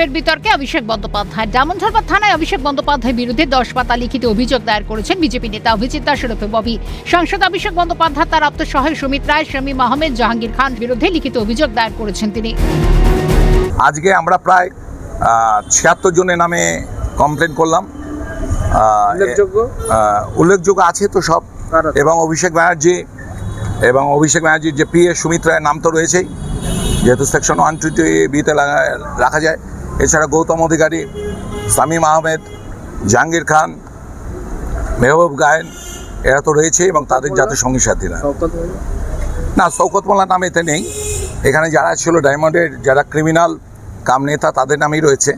ফের বিতর্কে অভিষেক বন্দ্যোপাধ্যায়। ডায়মন্ডহারবার থানায় অভিষেক বন্দ্যোপাধ্যায়ের বিরুদ্ধে 10 পাতা লিখিত অভিযোগ দায়ের করেছেন বিজেপি নেতা অভিজিৎ দাস ওরফে ববি। সাংসদ অভিষেক বন্দ্যোপাধ্যায় তার আপ্ত সহায় সুমিত রায়, শামীম আহমেদ, জাহাঙ্গীর খান বিরুদ্ধে লিখিত অভিযোগ দায়ের করেছেন তিনি। আজকে আমরা প্রায় 76 জনের নামে কমপ্লেন করলাম। উল্লেখযোগ্য আছে তো সব, এবং অভিষেক ব্যানার্জির যে পিএ সুমিত রায়ের নাম তো রয়েছেই, যেহেতু সেকশন 120B-তে রাখা যায়। এছাড়া গৌতম অধিকারী, শামীম আহমেদ, জাহাঙ্গীর খান, মেহবুব গায়েন এরা তো রয়েছে, এবং তাদের যাতে সঙ্গী সাথীরা। না, শওকত মোল্লা নাম এতে নেই। এখানে যারা ছিল ডায়মন্ডের যারা ক্রিমিনাল কাম নেতা তাদের নামেই রয়েছে।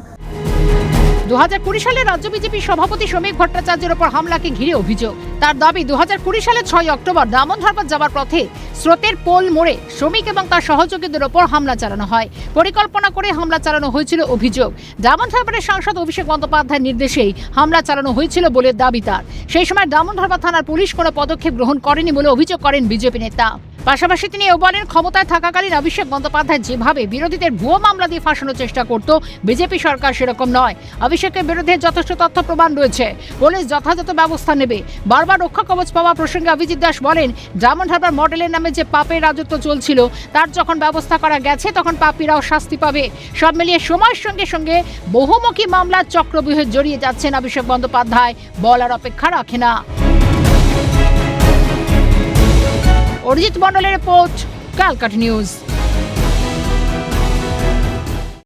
2020 সালে রাজ্য বিজেপি সভাপতি শ্রমিক ভট্টাচার্যের ওপর হামলাকে ঘিরে অভিযোগ। তার দাবি 2020 সালের 6 অক্টোবর ডায়মন্ডহারবার যাওয়ার পথে স্রোতের পোল মোড়ে শ্রমিক এবং তার সহযোগীদের ওপর হামলা চালানো হয়। পরিকল্পনা করে হামলা চালানো হয়েছিল অভিযোগ। ডায়মন্ডহারবারের সাংসদ অভিষেক বন্দ্যোপাধ্যায়ের নির্দেশেই হামলা চালানো হয়েছিল বলে দাবি তার। সেই সময় ডায়মন্ডহারবার থানার পুলিশ কোনো পদক্ষেপ গ্রহণ করেনি বলে অভিযোগ করেন বিজেপি নেতা। পাশাপাশি তিনি এও বলেন, ক্ষমতায় থাকাকালীন অভিষেক বন্দ্যোপাধ্যায় যেভাবে বিরোধীদের ভুয়ো মামলা দিয়ে ফাঁসানোর চেষ্টা করত, বিজেপি সরকার সেরকম নয়। অভিষেকের বিরুদ্ধে যথেষ্ট তথ্য প্রমাণ রয়েছে, পুলিশ যথাযথ ব্যবস্থা নেবে। বারবার রক্ষা কবচ পাওয়া প্রসঙ্গে অভিজিৎ দাস বলেন, ডায়মন্ডহারবার মডেলের নামে যে পাপের রাজত্ব চলছিল তার যখন ব্যবস্থা করা গেছে তখন পাপীরাও শাস্তি পাবে। সব মিলিয়ে সময়ের সঙ্গে সঙ্গে বহুমুখী মামলার চক্রব্যূহে জড়িয়ে যাচ্ছেন অভিষেক বন্দ্যোপাধ্যায়, বলার অপেক্ষা রাখে না। অরিজিৎ মণ্ডলের রিপোর্ট, ক্যালকাটা নিউজ।